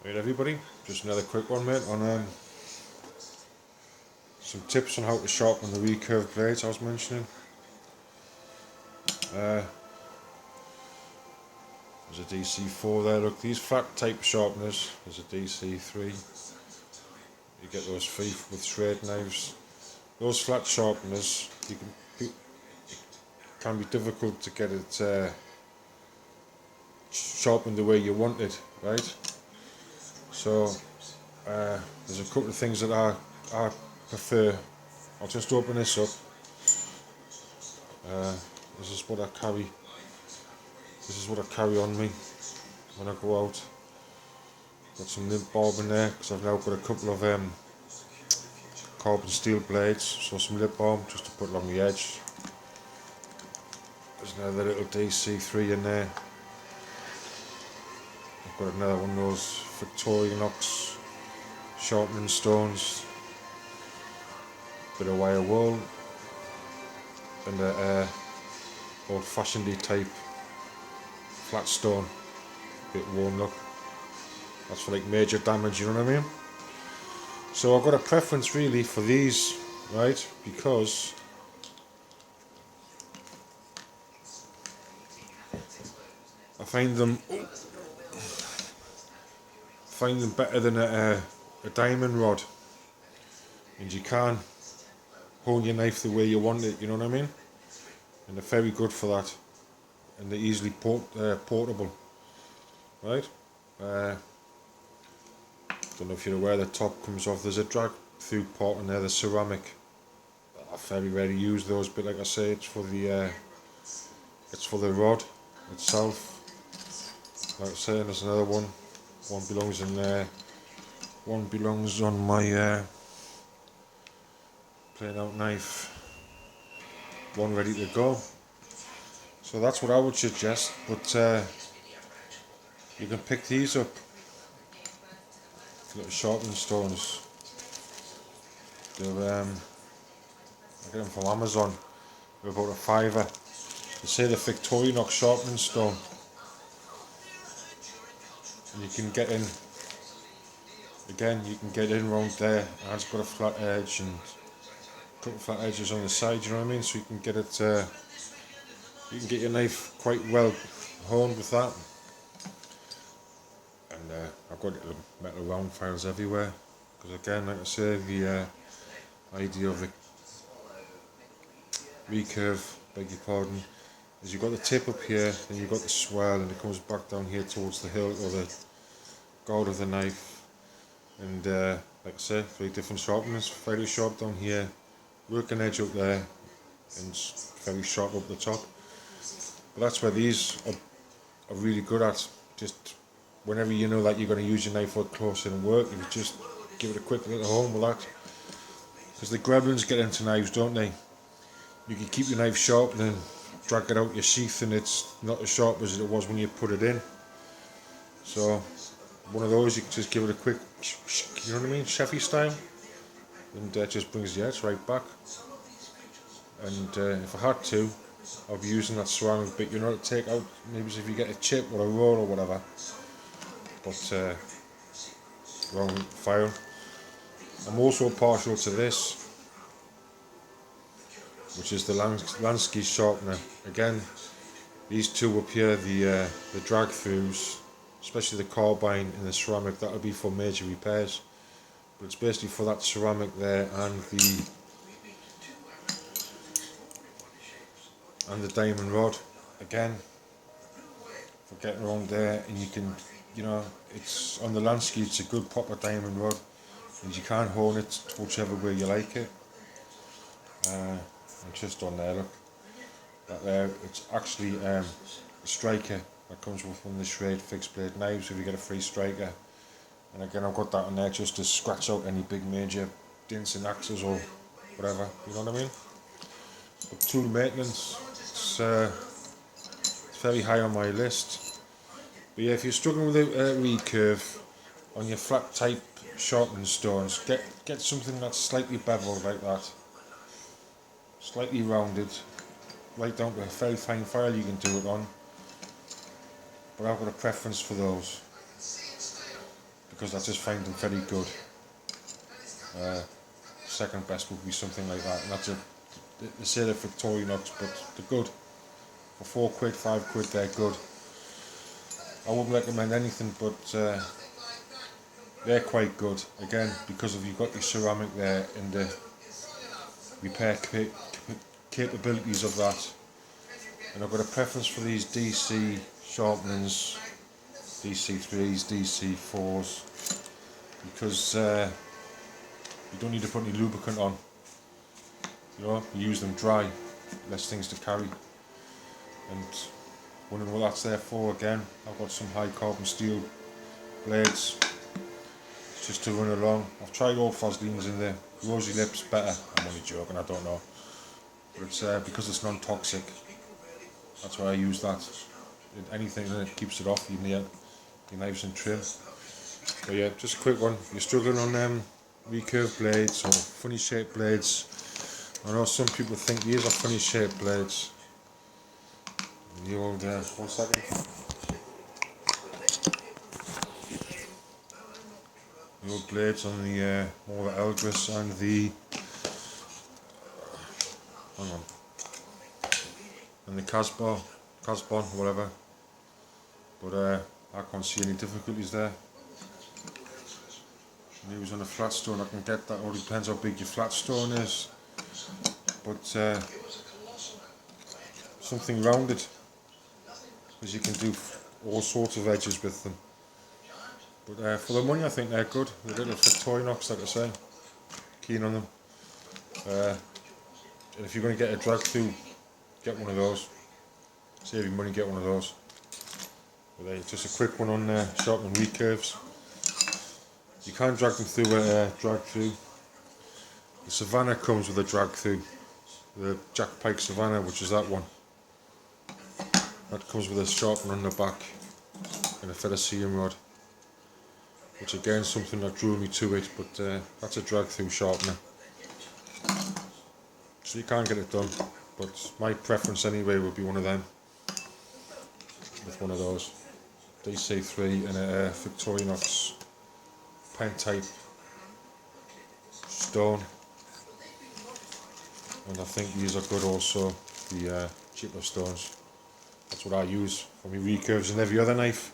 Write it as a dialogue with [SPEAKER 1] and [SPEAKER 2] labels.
[SPEAKER 1] Right everybody, just another quick one mate on some tips on how to sharpen the recurve blades I was mentioning. There's a DC4 there, look, these flat type sharpeners, there's a DC3, you get those free with thread knives. Those flat sharpeners, it can be difficult to get it sharpened the way you want it, right? So there's a couple of things that I prefer. I'll just open this up. This is what I carry. This is what I carry on me when I go out. Got some lint bulb in there because I've now got a couple of carbon steel blades. So some lip balm just to put along the edge. There's another little DC3 in there. I've got another one of those Victorinox sharpening stones. Bit of wire wool and a old-fashioned type flat stone, bit worn look. That's for like major damage, you know what I mean? So I've got a preference really for these, right? Because I find them better than a diamond rod, and you can hold your knife the way you want it, you know what I mean? And they're very good for that, and they're easily portable, right? Don't know if you're aware, the top comes off, there's a drag through part in there, the ceramic. I very rarely use those, but like I say, it's for the rod itself. Like I say, there's another one. One belongs in there. One belongs on my plain out knife. One ready to go. So that's what I would suggest, but you can pick these up. Little sharpening stones. They're I get them from Amazon. They're about £5. They say the Victorinox sharpening stone. And you can get in. Again, you can get in round there. And it's got a flat edge and a couple of flat edges on the side. You know what I mean? So you can get it. You can get your knife quite well honed with that. And I've got little metal round files everywhere, because again, like I say, the idea of the recurve, beg your pardon, is you've got the tip up here, then you've got the swell, and it comes back down here towards the hilt or the guard of the knife. And like I say, 3 different sharpeners, fairly sharp down here, working edge up there, and very sharp up the top. But that's where these are really good at. Just whenever you know that you're going to use your knife for close in work, you just give it a quick little home with that. Because the gremlins get into knives, don't they? You can keep your knife sharp and then drag it out your sheath and it's not as sharp as it was when you put it in. So one of those, you can just give it a quick, you know what I mean, chefy style, and it just brings the edge right back. And if I had to, I'll be using that ceramic bit, you know, to take out, maybe if you get a chip or a roll or whatever. But wrong file. I'm also partial to this, which is the Lansky sharpener. Again, these two up here, the drag throughs, especially the carbine and the ceramic, that'll be for major repairs. But it's basically for that ceramic there and the diamond rod. Again, for getting around there, and you can, you know, it's on the Lansky, it's a good proper diamond rod, and you can hone it whichever way you like it. And just on there, look, that there, it's actually a striker that comes with one of the Schrade fixed blade knives if you get a free striker. And again, I've got that on there just to scratch out any big major dents in axes or whatever, you know what I mean? But tool maintenance, it's very high on my list. But yeah, if you're struggling with a recurve on your flat type sharpening stones, get something that's slightly beveled like that, slightly rounded, right down to a very fine file you can do it on. But I've got a preference for those, because I just find them very good. Second best would be something like that, and that's they say they're Victorinox, but they're good. For £4, £5, they're good. I wouldn't recommend anything, but they're quite good. Again, because of you've got your ceramic there and the repair capabilities of that. And I've got a preference for these DC sharpeners, DC3s, DC4s, because you don't need to put any lubricant on. You know, you use them dry, less things to carry. And wondering what that's there for again. I've got some high carbon steel blades just to run along. I've tried all Vaselines in there. Rosy Lips better. I'm only joking, I don't know. But it's because it's non-toxic. That's why I use that. Anything that keeps it off your knives and trim. But yeah, just a quick one. If you're struggling on recurve blades or funny shaped blades, I know some people think these are funny shaped blades. The old, 1 second. The old blades on the more Elgris and the, hang on, and the Casbon, whatever. But I can't see any difficulties there. Use on a flat stone, I can get that. It all depends how big your flat stone is. But something rounded, because you can do all sorts of edges with them. But for the money, I think they're good. The little Victorinox, like I say, keen on them. And if you're going to get a drag through, get one of those. Save your money, get one of those. But just a quick one on sharpening recurves. You can drag them through a drag through. The Savannah comes with a drag through. The Jack Pike Savannah, which is that one. That comes with a sharpener on the back and a Fedicium rod. Which again is something that drew me to it, but that's a drag through sharpener. So you can get it done, but my preference anyway would be one of them. With one of those. DC3 and a Victorinox pen type stone, and I think these are good also, the cheaper stones. That's what I use for my recurves and every other knife.